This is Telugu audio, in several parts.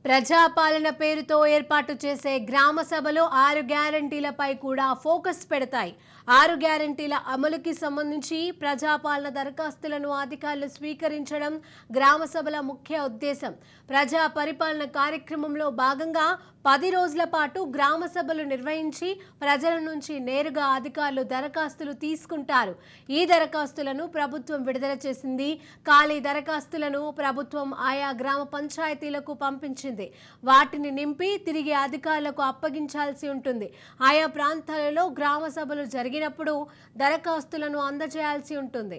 ప్రజాపాలన పేరుతో ఏర్పాటు చేసే గ్రామ సభలు 6 గ్యారంటీలపై కూడా ఫోకస్ పెడతాయి. 6 గ్యారంటీల అమలుకి సంబంధించి ప్రజాపాలన దరఖాస్తులను అధికారులు స్వీకరించడం గ్రామ సభల ముఖ్య ఉద్దేశం. ప్రజా పరిపాలన కార్యక్రమంలో భాగంగా 10 రోజుల పాటు గ్రామ సభలు నిర్వహించి ప్రజల నుంచి నేరుగా అధికారులు దరఖాస్తులు తీసుకుంటారు. ఈ దరఖాస్తులను ప్రభుత్వం విడుదల చేసింది. ఖాళీ దరఖాస్తులను ప్రభుత్వం ఆయా గ్రామ పంచాయతీలకు పంపించింది. వాటిని నింపి తిరిగి అధికారులకు అప్పగించాల్సి ఉంటుంది. ఆయా ప్రాంతాలలో గ్రామ సభలు జరిగినప్పుడు దరఖాస్తులను అందజేయాల్సి ఉంటుంది.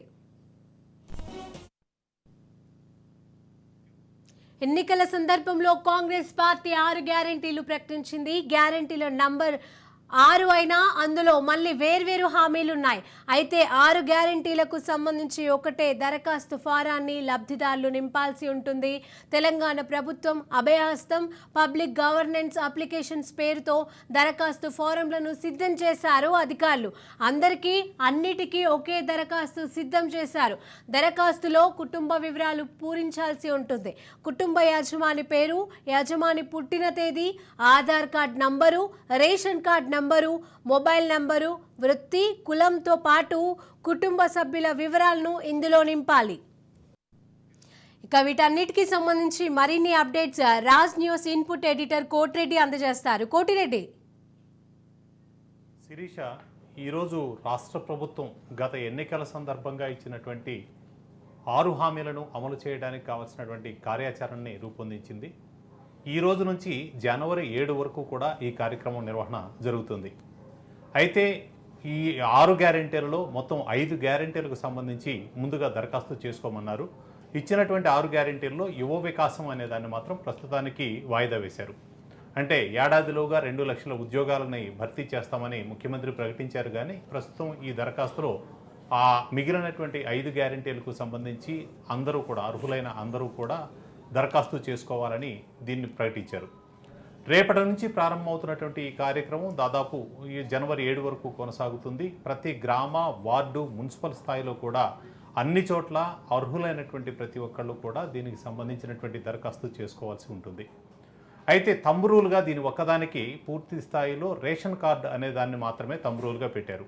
ఎన్నికల సందర్భంలో కాంగ్రెస్ పార్టీ 6 గ్యారెంటీలు ప్రకటించింది. గ్యారెంటీల నంబర్ 6 అయినా అందులో మళ్ళీ వేర్వేరు హామీలున్నాయి. అయితే 6 గ్యారెంటీలకు సంబంధించి ఒకటే దరఖాస్తు ఫారాన్ని లబ్ధిదారులు నింపాల్సి ఉంటుంది. తెలంగాణ ప్రభుత్వం అభయహస్తం పబ్లిక్ గవర్నెన్స్ అప్లికేషన్స్ పేరుతో దరఖాస్తు ఫారంలను సిద్ధం చేశారు అధికారులు. అన్నిటికీ ఒకే దరఖాస్తు సిద్ధం చేశారు. దరఖాస్తులో కుటుంబ వివరాలు పూరించాల్సి ఉంటుంది. కుటుంబ యజమాని పేరు, యజమాని పుట్టిన తేదీ, Aadhaar card number, ration card number, mobile number, వృత్తి, కులంతో పాటు కుటుంబ సభ్యుల వివరాలను ఇందులో నింపాలి. ఇక వీటన్నిటికీ సంబంధించి మరిన్ని updates Raj news input editor Koti Reddy అందజేస్తారు. కోటిరెడ్డి. శిరీష, ఈరోజు రాష్ట్ర ప్రభుత్వం గత ఎన్నికల సందర్భంగా ఇచ్చినటువంటి 6 హామీలను అమలు చేయడానికి కావాల్సినటువంటి కార్యాచరణని రూపొందించింది. ఈ రోజు నుంచి జనవరి 7 వరకు కూడా ఈ కార్యక్రమం నిర్వహణ జరుగుతుంది. అయితే ఈ 6 గ్యారెంటీలలో మొత్తం 5 గ్యారెంటీలకు సంబంధించి ముందుగా దరఖాస్తు చేసుకోమన్నారు. ఇచ్చినటువంటి 6 గ్యారెంటీల్లో యువ వికాసం అనే దాన్ని మాత్రం ప్రస్తుతానికి వాయిదా వేశారు. అంటే ఏడాదిలోగా 2 లక్షల ఉద్యోగాలని భర్తీ చేస్తామని ముఖ్యమంత్రి ప్రకటించారు. కానీ ప్రస్తుతం ఈ దరఖాస్తులో ఆ మిగిలినటువంటి 5 గ్యారెంటీలకు సంబంధించి అందరూ కూడా అర్హులైన అందరూ కూడా దరఖాస్తు చేసుకోవాలని దీన్ని ప్రకటించారు. రేపటి నుంచి ప్రారంభమవుతున్నటువంటి ఈ కార్యక్రమం దాదాపు ఈ జనవరి 7 వరకు కొనసాగుతుంది. ప్రతి గ్రామ, వార్డు, మున్సిపల్ స్థాయిలో కూడా అన్ని చోట్ల అర్హులైనటువంటి ప్రతి ఒక్కళ్ళు కూడా దీనికి సంబంధించినటువంటి దరఖాస్తు చేసుకోవాల్సి ఉంటుంది. అయితే తంబురూలుగా దీని ఒక్కదానికి పూర్తి స్థాయిలో రేషన్ కార్డు అనే దాన్ని మాత్రమే తంబురూలుగా పెట్టారు.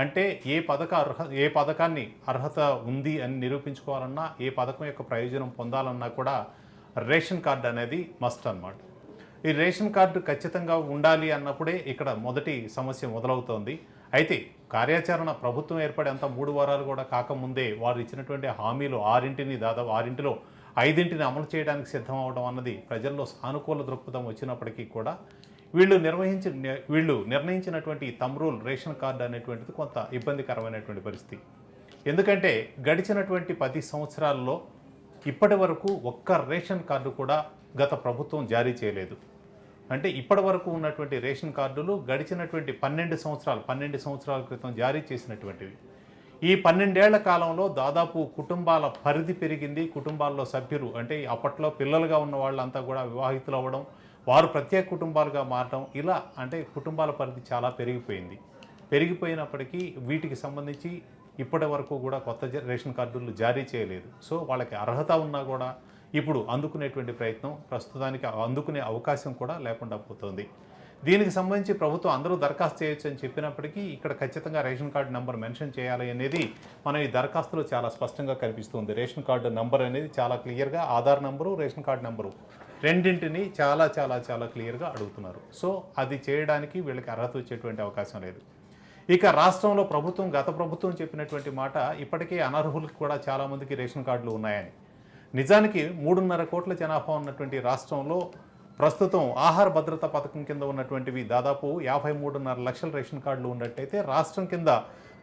అంటే ఏ పథకాన్ని అర్హత ఉంది అని నిరూపించుకోవాలన్నా, ఏ పథకం యొక్క ప్రయోజనం పొందాలన్నా కూడా రేషన్ కార్డు అనేది మస్ట్ అన్నమాట. ఈ రేషన్ కార్డు ఖచ్చితంగా ఉండాలి అన్నప్పుడే ఇక్కడ మొదటి సమస్య మొదలవుతోంది. అయితే కార్యాచరణ ప్రభుత్వం ఏర్పడేంత 3 వారాలు కూడా కాకముందే వారు ఇచ్చినటువంటి హామీలు 6 దాదాపు 6లో 5 అమలు చేయడానికి సిద్ధం అవడం అన్నది ప్రజల్లో సానుకూల దృక్పథం వచ్చినప్పటికీ కూడా వీళ్ళు నిర్ణయించినటువంటి తంబ్రూల్ రేషన్ కార్డు అనేటువంటిది కొంత ఇబ్బందికరమైనటువంటి పరిస్థితి. ఎందుకంటే గడిచినటువంటి 10 సంవత్సరాల్లో ఇప్పటి వరకు ఒక్క రేషన్ కార్డు కూడా గత ప్రభుత్వం జారీ చేయలేదు. అంటే ఇప్పటి వరకు ఉన్నటువంటి రేషన్ కార్డులు గడిచినటువంటి 12 సంవత్సరాల క్రితం జారీ చేసినటువంటివి. ఈ 12 ఏళ్ల కాలంలో దాదాపు కుటుంబాల పరిధి పెరిగింది. కుటుంబాల్లో సభ్యులు అంటే అప్పట్లో పిల్లలుగా ఉన్న వాళ్ళంతా కూడా వివాహితులు అవ్వడం, వారు ప్రత్యేక కుటుంబాలుగా మారడం, ఇలా అంటే కుటుంబాల పరిధి చాలా పెరిగిపోయినప్పటికీ వీటికి సంబంధించి ఇప్పటి వరకు కూడా కొత్త రేషన్ కార్డులు జారీ చేయలేదు. సో వాళ్ళకి అర్హత ఉన్నా కూడా ఇప్పుడు అందుకునేటువంటి ప్రయత్నం, ప్రస్తుతానికి అందుకునే అవకాశం కూడా లేకుండా పోతుంది. దీనికి సంబంధించి ప్రభుత్వం అందరూ దరఖాస్తు చేయొచ్చు అని చెప్పినప్పటికీ ఇక్కడ ఖచ్చితంగా రేషన్ కార్డు నెంబర్ మెన్షన్ చేయాలి అనేది మనం ఈ దరఖాస్తులో చాలా స్పష్టంగా కనిపిస్తుంది. రేషన్ కార్డు నెంబర్ అనేది చాలా క్లియర్గా Aadhaar number, ration card number రెండింటిని చాలా చాలా చాలా క్లియర్గా అడుగుతున్నారు. సో అది చేయడానికి వీళ్ళకి అర్హత వచ్చేటువంటి అవకాశం లేదు. ఇక రాష్ట్రంలో గత ప్రభుత్వం చెప్పినటువంటి మాట, ఇప్పటికే అనర్హులకు కూడా చాలామందికి రేషన్ కార్డులు ఉన్నాయని. నిజానికి 3.5 కోట్ల జనాభా ఉన్నటువంటి రాష్ట్రంలో ప్రస్తుతం ఆహార భద్రత పథకం కింద ఉన్నటువంటివి దాదాపు 53.5 లక్షల రేషన్ కార్డులు ఉన్నట్టయితే రాష్ట్రం కింద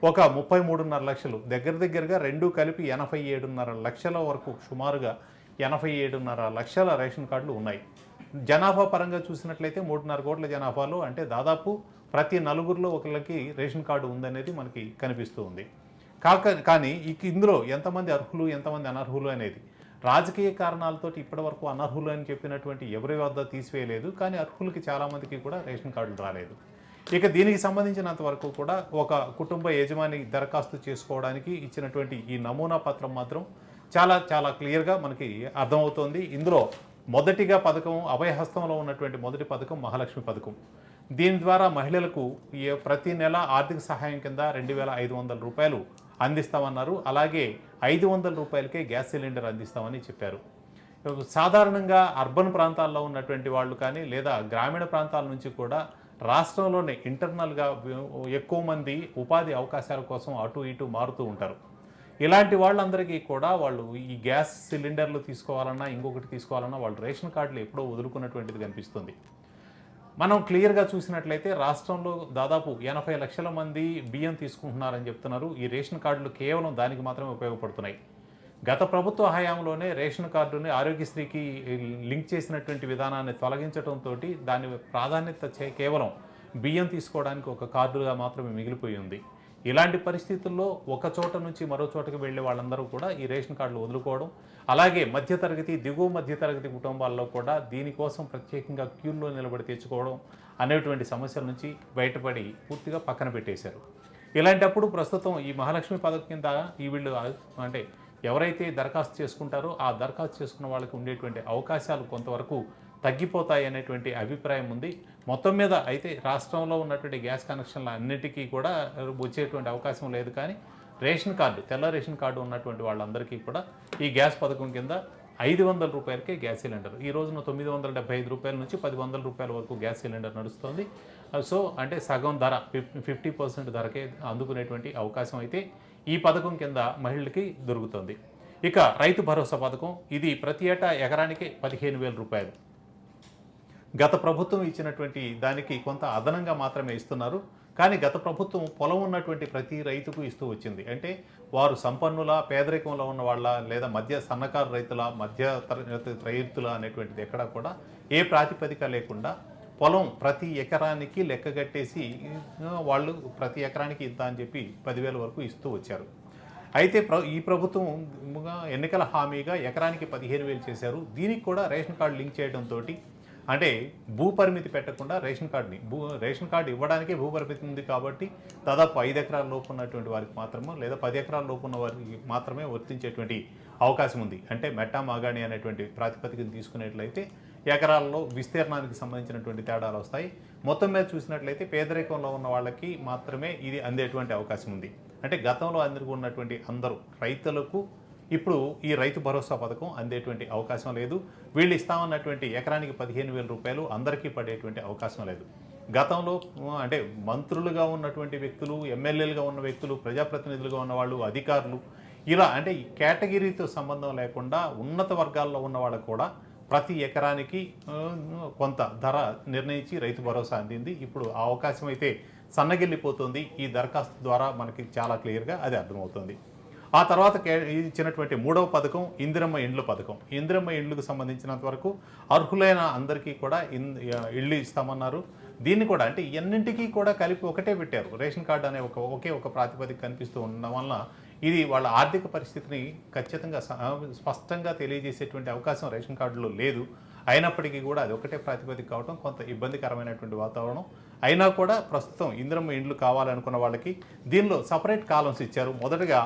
ఒక 33.5 లక్షలు, దగ్గరగా 2 కలిపి 87.5 లక్షల వరకు, సుమారుగా 87.5 లక్షల రేషన్ కార్డులు ఉన్నాయి. జనాభా పరంగా చూసినట్లయితే 3.5 కోట్ల జనాభాలో అంటే దాదాపు ప్రతి 4గురిలో ఒకరికి రేషన్ కార్డు ఉందనేది మనకి కనిపిస్తూ ఉంది. కానీ ఇందులో ఎంతమంది అర్హులు, ఎంతమంది అనర్హులు అనేది రాజకీయ కారణాలతో ఇప్పటివరకు అనర్హులు అని చెప్పినటువంటి ఎవరి వద్ద తీసివేయలేదు. కానీ అర్హులకి చాలామందికి కూడా రేషన్ కార్డులు రాలేదు. ఇక దీనికి సంబంధించినంత వరకు కూడా ఒక కుటుంబ యజమాని దరఖాస్తు చేసుకోవడానికి ఇచ్చినటువంటి ఈ నమూనా పత్రం మాత్రం చాలా చాలా క్లియర్గా మనకి అర్థమవుతోంది. ఇందులో మొదటిగా పథకం అభయహస్తంలో ఉన్నటువంటి మొదటి పథకం మహాలక్ష్మి పథకం. దీని ద్వారా మహిళలకు ప్రతి నెల ఆర్థిక సహాయం కింద 2,500 రూపాయలు అందిస్తామన్నారు. అలాగే 500 రూపాయలకే గ్యాస్ సిలిండర్ అందిస్తామని చెప్పారు. సాధారణంగా అర్బన్ ప్రాంతాల్లో ఉన్నటువంటి వాళ్ళు కానీ లేదా గ్రామీణ ప్రాంతాల నుంచి కూడా రాష్ట్రంలోనే ఇంటర్నల్గా ఎక్కువ మంది ఉపాధి అవకాశాల కోసం అటు ఇటు మారుతూ ఉంటారు. ఇలాంటి వాళ్ళందరికీ కూడా వాళ్ళు ఈ గ్యాస్ సిలిండర్లు తీసుకోవాలన్నా ఇంకొకటి తీసుకోవాలన్నా వాళ్ళు రేషన్ కార్డులు ఎప్పుడో వదులుకున్నటువంటిది కనిపిస్తుంది. మనం క్లియర్గా చూసినట్లయితే రాష్ట్రంలో దాదాపు 80 లక్షల మంది బియ్యం తీసుకుంటున్నారని చెప్తున్నారు. ఈ రేషన్ కార్డులు కేవలం దానికి మాత్రమే ఉపయోగపడుతున్నాయి. గత ప్రభుత్వ హయాంలోనే రేషన్ కార్డుని ఆరోగ్యశ్రీకి లింక్ చేసినటువంటి విధానాన్ని తొలగించడంతో దాని ప్రాధాన్యత కేవలం బియ్యం తీసుకోవడానికి ఒక కార్డుగా మాత్రమే మిగిలిపోయి ఉంది. ఇలాంటి పరిస్థితుల్లో ఒక చోట నుంచి మరో చోటకి వెళ్ళే వాళ్ళందరూ కూడా ఈ రేషన్ కార్డులు వదులుకోవడం, అలాగే మధ్యతరగతి దిగువ మధ్యతరగతి కుటుంబాల్లో కూడా దీనికోసం ప్రత్యేకంగా క్యూల్లో నిలబడి తెచ్చుకోవడం అనేటువంటి సమస్యల నుంచి బయటపడి పూర్తిగా పక్కన పెట్టేశారు. ఇలాంటప్పుడు ప్రస్తుతం ఈ మహాలక్ష్మి పథకం కింద ఈ వీళ్ళు అంటే ఎవరైతే దరఖాస్తు చేసుకుంటారో ఆ దరఖాస్తు చేసుకున్న వాళ్ళకి ఉండేటువంటి అవకాశాలు కొంతవరకు తగ్గిపోతాయి అనేటువంటి అభిప్రాయం ఉంది. మొత్తం మీద అయితే రాష్ట్రంలో ఉన్నటువంటి గ్యాస్ కనెక్షన్ల అన్నిటికీ కూడా వచ్చేటువంటి అవకాశం లేదు. కానీ రేషన్ కార్డు, తెల్ల రేషన్ కార్డు ఉన్నటువంటి వాళ్ళందరికీ కూడా ఈ గ్యాస్ పథకం కింద 500 రూపాయలకే గ్యాస్ సిలిండర్, ఈ రోజున 975 రూపాయల నుంచి 1,000 రూపాయల వరకు గ్యాస్ సిలిండర్ నడుస్తుంది. సో అంటే సగం ధర 50% ధరకే అందుకునేటువంటి అవకాశం అయితే ఈ పథకం కింద మహిళలకి దొరుకుతుంది. ఇక రైతు భరోసా పథకం, ఇది ప్రతి ఏటా ఎకరానికి 15,000 రూపాయలు. గత ప్రభుత్వం ఇచ్చినటువంటి దానికి కొంత అదనంగా మాత్రమే ఇస్తున్నారు. కానీ గత ప్రభుత్వం పొలం ఉన్నటువంటి ప్రతి రైతుకు ఇస్తూ వచ్చింది. అంటే వారు సంపన్నుల, పేదరికంలో ఉన్న వాళ్ళ లేదా సన్నకారు రైతుల, మధ్య రైతుల అనేటువంటిది ఎక్కడా కూడా ఏ ప్రాతిపదిక లేకుండా పొలం ప్రతి ఎకరానికి లెక్కగట్టేసి వాళ్ళు ప్రతి ఎకరానికి ఇంత అని చెప్పి 10,000 వరకు ఇస్తూ వచ్చారు. అయితే ఈ ప్రభుత్వం ఎన్నికల హామీగా ఎకరానికి 15,000 చేశారు. దీనికి కూడా రేషన్ కార్డు లింక్ చేయడంతో అంటే భూపరిమితి పెట్టకుండా రేషన్ కార్డు ఇవ్వడానికే భూపరిమితి ఉంది కాబట్టి దాదాపు 5 ఎకరాల లోపు ఉన్నటువంటి వారికి మాత్రమే లేదా 10 ఎకరాల లోపు ఉన్న వారికి మాత్రమే వర్తించేటువంటి అవకాశం ఉంది. అంటే మెట్టా మాగాణి అనేటువంటి ప్రాతిపదికను తీసుకునేట్లయితే ఎకరాల్లో విస్తీర్ణానికి సంబంధించినటువంటి తేడాలు వస్తాయి. మొత్తం మీద చూసినట్లయితే పేదరికంలో ఉన్న వాళ్ళకి మాత్రమే ఇది అందేటువంటి అవకాశం ఉంది. అంటే గతంలో ఉన్నటువంటి అందరూ రైతులకు ఇప్పుడు ఈ రైతు భరోసా పథకం అందేటువంటి అవకాశం లేదు. వీళ్ళు ఇస్తామన్నటువంటి ఎకరానికి 15,000 రూపాయలు అందరికీ పడేటువంటి అవకాశం లేదు. గతంలో అంటే మంత్రులుగా ఉన్నటువంటి వ్యక్తులు, ఎమ్మెల్యేలుగా ఉన్న వ్యక్తులు, ప్రజాప్రతినిధులుగా ఉన్నవాళ్ళు, అధికారులు, ఇలా అంటే ఈ కేటగిరీతో సంబంధం లేకుండా ఉన్నత వర్గాల్లో ఉన్న వాళ్ళకు కూడా ప్రతి ఎకరానికి కొంత ధర నిర్ణయించి రైతు భరోసా అందింది. ఇప్పుడు ఆ అవకాశం అయితే సన్నగిల్లిపోతుంది. ఈ దరఖాస్తు ద్వారా మనకి చాలా క్లియర్గా అది అర్థమవుతుంది. ఆ తర్వాత ఇచ్చినటువంటి 3వ పథకం ఇందిరమ్మ ఇండ్లు పథకం. ఇందిరమ్మ ఇండ్లకు సంబంధించినంత వరకు అర్హులైన అందరికీ కూడా ఇళ్ళు ఇస్తామన్నారు. దీన్ని కూడా అంటే ఇన్నింటికీ కూడా కలిపి ఒకటే పెట్టారు. రేషన్ కార్డు అనే ఒకే ఒక ప్రాతిపదిక కనిపిస్తూ ఉండడం వలన ఇది వాళ్ళ ఆర్థిక పరిస్థితిని ఖచ్చితంగా స్పష్టంగా తెలియజేసేటువంటి అవకాశం రేషన్ కార్డులో లేదు. అయినప్పటికీ కూడా అది ఒకటే ప్రాతిపదిక కావడం కొంత ఇబ్బందికరమైనటువంటి వాతావరణం. అయినా కూడా ప్రస్తుతం ఇందిరమ్మ ఇండ్లు కావాలనుకున్న వాళ్ళకి దీనిలో సపరేట్ కాలమ్స్ ఇచ్చారు. మొదటగా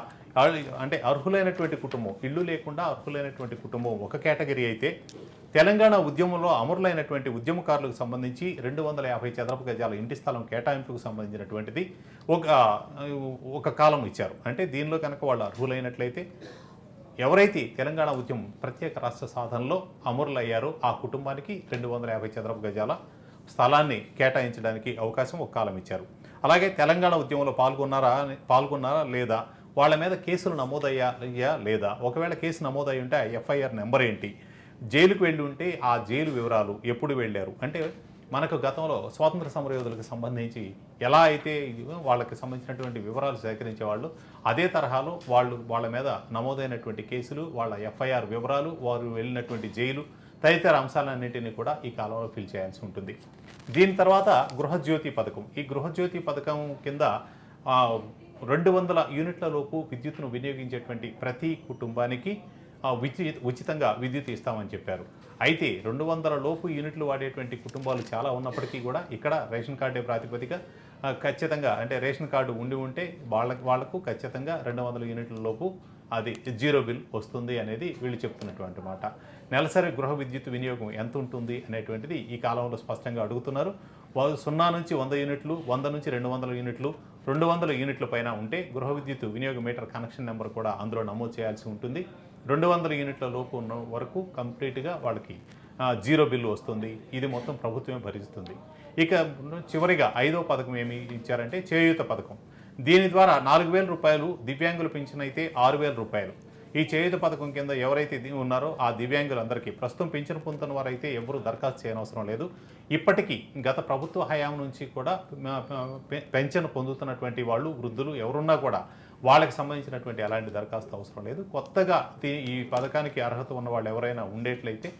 అంటే అర్హులైనటువంటి కుటుంబం, ఇల్లు లేకుండా అర్హులైనటువంటి కుటుంబం ఒక కేటగిరీ అయితే, తెలంగాణ ఉద్యమంలో అమరులైనటువంటి ఉద్యమకారులకు సంబంధించి 250 చదరపు గజాల ఇంటి స్థలం కేటాయింపుకు సంబంధించినటువంటిది ఒక కాలం ఇచ్చారు. అంటే దీనిలో కనుక వాళ్ళు అర్హులైనట్లయితే ఎవరైతే తెలంగాణ ఉద్యమం ప్రత్యేక రాష్ట్ర సాధనలో అమరులయ్యారో ఆ కుటుంబానికి 250 చదరపు గజాల స్థలాన్ని కేటాయించడానికి అవకాశం ఒక కాలం ఇచ్చారు. అలాగే తెలంగాణ ఉద్యమంలో పాల్గొన్నారా లేదా, వాళ్ళ మీద కేసులు నమోదయ్యా లేదా, ఒకవేళ కేసు నమోదయ్యి ఉంటే ఆ ఎఫ్ఐఆర్ నెంబర్ ఏంటి, జైలుకు వెళ్ళి ఉంటే ఆ జైలు వివరాలు, ఎప్పుడు వెళ్ళారు, అంటే మనకు గతంలో స్వాతంత్ర సమరయోధులకు సంబంధించి ఎలా అయితే వాళ్ళకి సంబంధించినటువంటి వివరాలు సేకరించేవాళ్ళు, అదే తరహాలో వాళ్ళ మీద నమోదైనటువంటి కేసులు, వాళ్ళ ఎఫ్ఐఆర్ వివరాలు, వారు వెళ్ళినటువంటి జైలు తదితర అంశాలన్నింటినీ కూడా ఈ కాలంలో ఫిల్ చేయాల్సి ఉంటుంది. దీని తర్వాత గృహజ్యోతి పథకం. ఈ గృహజ్యోతి పథకం కింద 200 యూనిట్ల లోపు విద్యుత్తును వినియోగించేటువంటి ప్రతి కుటుంబానికి ఉచితంగా విద్యుత్ ఇస్తామని చెప్పారు. అయితే 200 లోపు యూనిట్లు వాడేటువంటి కుటుంబాలు చాలా ఉన్నప్పటికీ కూడా ఇక్కడ రేషన్ కార్డే ప్రాతిపదిక ఖచ్చితంగా అంటే రేషన్ కార్డు ఉంటే వాళ్లకు ఖచ్చితంగా 200 యూనిట్ల లోపు అది జీరో బిల్ వస్తుంది అనేది వీళ్ళు చెప్తున్నటువంటి మాట. నెలసరి గృహ విద్యుత్ వినియోగం ఎంత ఉంటుంది అనేటువంటిది ఈ కాలంలో స్పష్టంగా అడుగుతున్నారు. 0 నుంచి 100 యూనిట్లు, 100 నుంచి 200 యూనిట్లు, 200 యూనిట్ల పైన ఉంటే గృహ విద్యుత్ వినియోగ మీటర్ కనెక్షన్ నెంబర్ కూడా అందులో నమోదు చేయాల్సి ఉంటుంది. 200 యూనిట్ల లోపు ఉన్న వరకు కంప్లీట్గా వాళ్ళకి జీరో బిల్లు వస్తుంది. ఇది మొత్తం ప్రభుత్వమే భరిస్తుంది. ఇక చివరిగా 5వ పథకం ఏమి ఇచ్చారంటే చేయూత పథకం. దీని ద్వారా 4,000 రూపాయలు దివ్యాంగుల పింఛన్ అయితే 6,000 రూపాయలు. ఈ చేయూత పథకం కింద ఎవరైతే ఉన్నారో ఆ దివ్యాంగులందరికీ ప్రస్తుతం పింఛను పొందుతున్న వారైతే ఎవరు దరఖాస్తు చేయనవసరం లేదు. ఇప్పటికీ గత ప్రభుత్వ హయాం నుంచి కూడా పెన్షన్ పొందుతున్నటువంటి వాళ్ళు, వృద్ధులు ఎవరున్నా కూడా వాళ్ళకి సంబంధించినటువంటి ఎలాంటి దరఖాస్తు అవసరం లేదు. కొత్తగా ఈ పథకానికి అర్హత ఉన్న వాళ్ళు ఎవరైనా ఉండేట్లయితే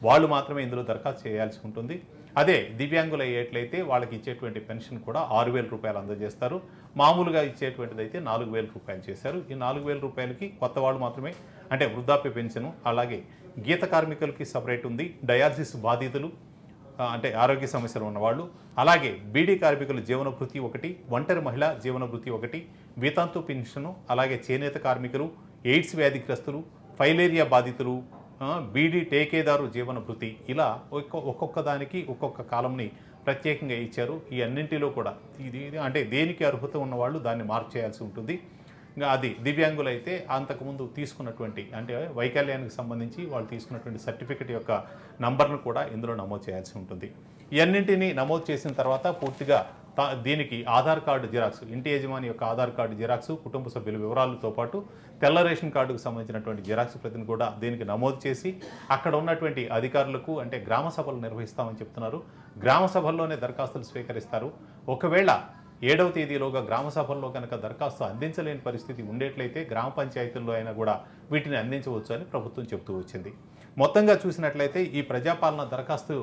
వాళ్ళు మాత్రమే ఇందులో దరఖాస్తు చేయాల్సి ఉంటుంది. అదే దివ్యాంగులు అయ్యేట్లయితే వాళ్ళకి ఇచ్చేటువంటి పెన్షన్ కూడా 6,000 రూపాయలు అందజేస్తారు. మామూలుగా ఇచ్చేటువంటిది అయితే 4,000 రూపాయలు చేశారు. ఈ 4,000 రూపాయలకి కొత్త వాళ్ళు మాత్రమే, అంటే వృద్ధాప్య పెన్షను, అలాగే గీత కార్మికులకి సపరేట్ ఉంది, డయాలసిస్ బాధితులు అంటే ఆరోగ్య సమస్యలు ఉన్నవాళ్ళు, అలాగే బీడీ కార్మికుల జీవన భృతి ఒకటి, ఒంటరి మహిళ జీవన భృతి ఒకటి, వితంతు పెన్షను, అలాగే చేనేత కార్మికులు, ఎయిడ్స్ వ్యాధిగ్రస్తులు, ఫైలేరియా బాధితులు, బీడీ టేకేదారు జీవన భృతి, ఇలా ఒక్కొక్క దానికి ఒక్కొక్క కాలంని ప్రత్యేకంగా ఇచ్చారు. ఈ అన్నింటిలో కూడా ఇది అంటే దేనికి అర్హత ఉన్నవాళ్ళు దాన్ని మార్క్ చేయాల్సి ఉంటుంది. ఇంకా అది దివ్యాంగులైతే అంతకుముందు తీసుకున్నటువంటి అంటే వైకల్యానికి సంబంధించి వాళ్ళు తీసుకున్నటువంటి సర్టిఫికెట్ యొక్క నంబర్ను కూడా ఇందులో నమోదు చేయాల్సి ఉంటుంది. ఇవన్నింటినీ నమోదు చేసిన తర్వాత పూర్తిగా దీనికి ఆధార్ కార్డు జిరాక్స్, ఇంటి యజమాని యొక్క ఆధార్ కార్డు జిరాక్స్, కుటుంబ సభ్యుల వివరాలతో పాటు తెల్ల రేషన్ కార్డుకు సంబంధించినటువంటి జిరాక్స్ ప్రతిని కూడా దీనికి నమోదు చేసి అక్కడ ఉన్నటువంటి అధికారులకు అంటే గ్రామ సభలు నిర్వహిస్తామని చెప్తున్నారు. గ్రామ సభల్లోనే దరఖాస్తులు స్వీకరిస్తారు. ఒకవేళ 7వ తేదీలోగా గ్రామ సభల్లో కనుక దరఖాస్తు అందించలేని పరిస్థితి ఉండేట్లయితే గ్రామ పంచాయతీల్లో అయినా కూడా వీటిని అందించవచ్చు అని ప్రభుత్వం చెబుతూ వచ్చింది. మొత్తంగా చూసినట్లయితే ఈ ప్రజాపాలన దరఖాస్తు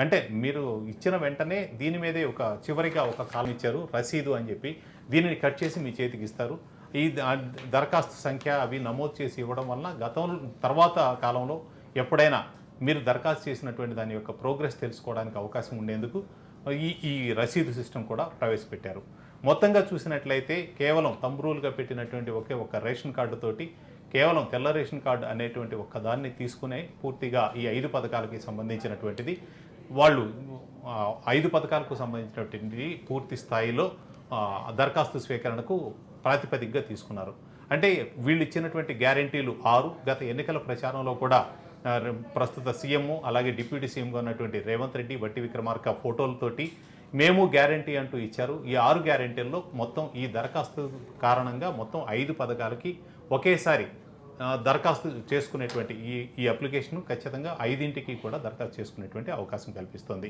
అంటే మీరు ఇచ్చిన వెంటనే దీని మీదే చివరిగా ఒక కాలం ఇచ్చారు, రసీదు అని చెప్పి, దీనిని కట్ చేసి మీ చేతికి ఇస్తారు. ఈ దరఖాస్తు సంఖ్య అవి నమోదు చేసి ఇవ్వడం వలన తర్వాత కాలంలో ఎప్పుడైనా మీరు దరఖాస్తు చేసినటువంటి దాని యొక్క ప్రోగ్రెస్ తెలుసుకోవడానికి అవకాశం ఉండేందుకు ఈ రసీదు సిస్టమ్ కూడా ప్రవేశపెట్టారు. మొత్తంగా చూసినట్లయితే కేవలం తంబురూలుగా పెట్టినటువంటి ఒక రేషన్ కార్డుతోటి కేవలం తెల్ల రేషన్ కార్డు అనేటువంటి ఒక్కదాన్ని తీసుకునే పూర్తిగా ఈ 5 పథకాలకి సంబంధించినటువంటిది వాళ్ళు 5 పథకాలకు సంబంధించినటువంటి పూర్తి స్థాయిలో దరఖాస్తు స్వీకరణకు ప్రాతిపదికగా తీసుకున్నారు. అంటే వీళ్ళు ఇచ్చినటువంటి గ్యారంటీలు 6 గత ఎన్నికల ప్రచారంలో కూడా ప్రస్తుత సీఎం అలాగే డిప్యూటీ సీఎంగా ఉన్నటువంటి రేవంత్ రెడ్డి, బట్టి విక్రమార్క ఫోటోలతోటి మేము గ్యారంటీ అంటూ ఇచ్చారు. ఈ 6 గ్యారంటీల్లో మొత్తం ఈ దరఖాస్తు కారణంగా మొత్తం 5 పథకాలకి ఒకేసారి దరఖాస్తు చేసుకునేటువంటి ఈ అప్లికేషన్ ఖచ్చితంగా 5ంటికి కూడా దరఖాస్తు చేసుకునేటువంటి అవకాశం కల్పిస్తుంది.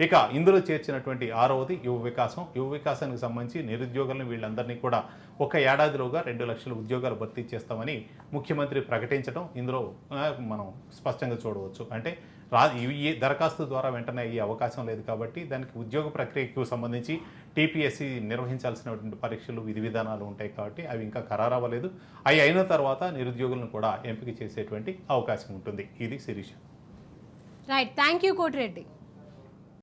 ఇక ఇందులో చేర్చినటువంటి 6వది యువ వికాసం. యువ వికాసానికి సంబంధించి నిరుద్యోగులను వీళ్ళందరినీ కూడా ఒక ఏడాదిలోగా 2 లక్షల ఉద్యోగాలు భర్తీ చేస్తామని ముఖ్యమంత్రి ప్రకటించడం ఇందులో మనం స్పష్టంగా చూడవచ్చు. అంటే ఈ దరఖాస్తు ద్వారా వెంటనే అయ్యే అవకాశం లేదు కాబట్టి దానికి ఉద్యోగ ప్రక్రియకు సంబంధించి టీపీఎస్సీ నిర్వహించాల్సినటువంటి పరీక్షలు, విధి విధానాలు ఉంటాయి కాబట్టి అవి ఇంకా ఖరారవ్వలేదు. అవి అయిన తర్వాత నిరుద్యోగులను కూడా ఎంపిక చేసేటువంటి అవకాశం ఉంటుంది. ఇది Shirisha. Right, thank you Koti Reddy.